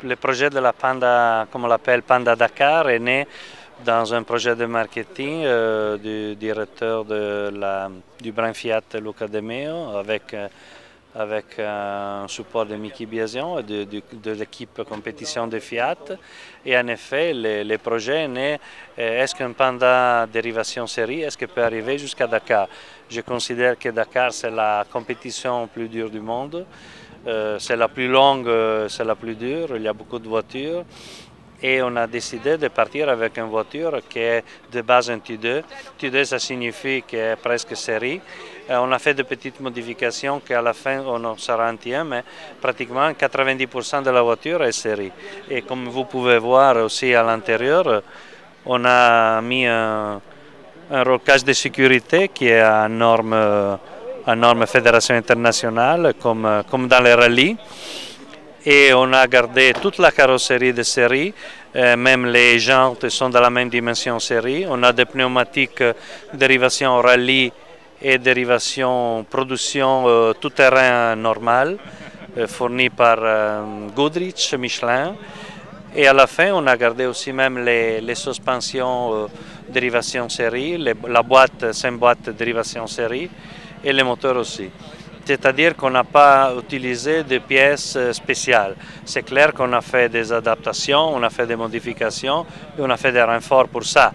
le projet de la Panda, comme on l'appelle Panda Dakar, est né dans un projet de marketing du directeur du brand Fiat Luca De Meo avec un support de Mickey Biasion et de l'équipe compétition de Fiat. Et en effet, le projet est né, est-ce qu'un Panda dérivation série, est-ce qu'il peut arriver jusqu'à Dakar? Je considère que Dakar, c'est la compétition plus dure du monde. C'est la plus longue, c'est la plus dure, il y a beaucoup de voitures. Et on a décidé de partir avec une voiture qui est de base un T2. T2, ça signifie qu'elle est presque série. On a fait de petites modifications qu'à la fin on sera un T1, mais pratiquement 90% de la voiture est série. Et comme vous pouvez voir aussi à l'intérieur, on a mis un rocage de sécurité qui est à norme Fédération internationale, comme dans les rallyes. Et on a gardé toute la carrosserie de série, même les jantes sont de la même dimension série. On a des pneumatiques dérivation rallye et dérivation production tout-terrain normal, fournis par Goodrich, Michelin. Et à la fin, on a gardé aussi même les suspensions dérivation série, la boîte, c'est une boîte dérivation série, et les moteurs aussi. C'est-à-dire qu'on n'a pas utilisé de pièces spéciales. C'est clair qu'on a fait des adaptations, on a fait des modifications et on a fait des renforts pour ça.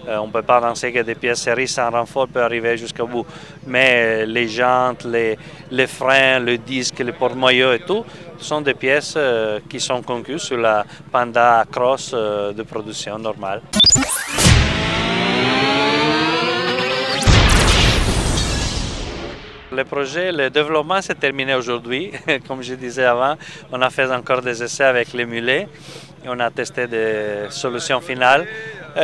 On ne peut pas penser que des pièces série sans renfort peuvent arriver jusqu'au bout. Mais les jantes, les freins, le disque, les porte-moyeux et tout, sont des pièces qui sont conçues sur la Panda Cross de production normale. Le projet, le développement s'est terminé aujourd'hui. Comme je disais avant, on a fait encore des essais avec les mulets et on a testé des solutions finales.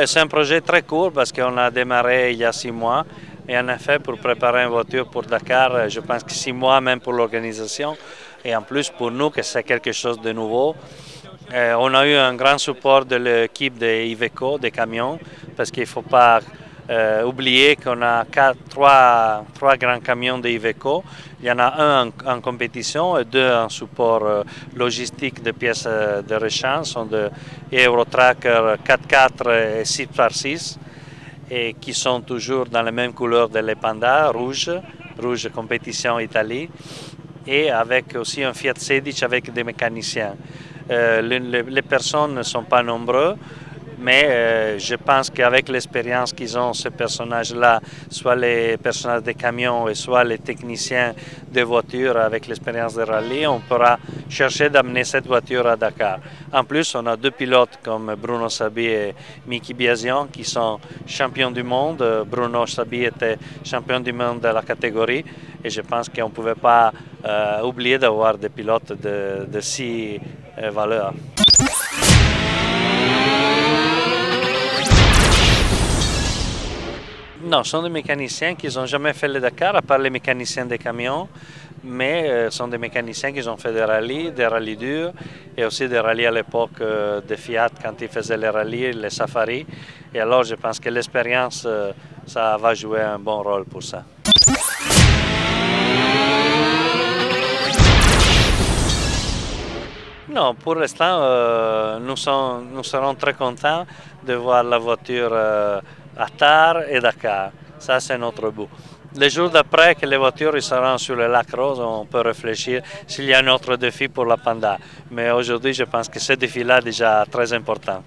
C'est un projet très court parce qu'on a démarré il y a 6 mois. Et en effet, pour préparer une voiture pour Dakar, je pense que 6 mois même pour l'organisation. Et en plus pour nous, que c'est quelque chose de nouveau. On a eu un grand support de l'équipe de Iveco, des camions, parce qu'il ne faut pas oublier qu'on a 3 grands camions de Iveco. Il y en a un en compétition et 2 en support logistique de pièces de rechange, sont de Eurotracker 4x4 et 6x6 et qui sont toujours dans les mêmes couleurs de les Panda, rouge compétition Italie, et avec aussi un Fiat Sedic avec des mécaniciens. Les personnes ne sont pas nombreuses, mais je pense qu'avec l'expérience qu'ils ont, ces personnages-là, soit les personnages des camions et soit les techniciens des voitures avec l'expérience de rallye, on pourra chercher d'amener cette voiture à Dakar. En plus, on a 2 pilotes comme Bruno Sabi et Mickey Biasion qui sont champions du monde. Bruno Sabi était champion du monde de la catégorie et je pense qu'on ne pouvait pas oublier d'avoir des pilotes de si valeur. Non, ce sont des mécaniciens qui n'ont jamais fait le Dakar, à part les mécaniciens des camions, mais ce sont des mécaniciens qui ont fait des rallyes durs, et aussi des rallyes à l'époque de Fiat quand ils faisaient les rallyes, les safaris. Et alors je pense que l'expérience, ça va jouer un bon rôle pour ça. Non, pour l'instant, nous serons très contents de voir la voiture à Tar et Dakar. Ça, c'est notre but. Les jours d'après que les voitures seront sur le lac Rose, on peut réfléchir s'il y a un autre défi pour la Panda. Mais aujourd'hui, je pense que ce défi-là est déjà très important.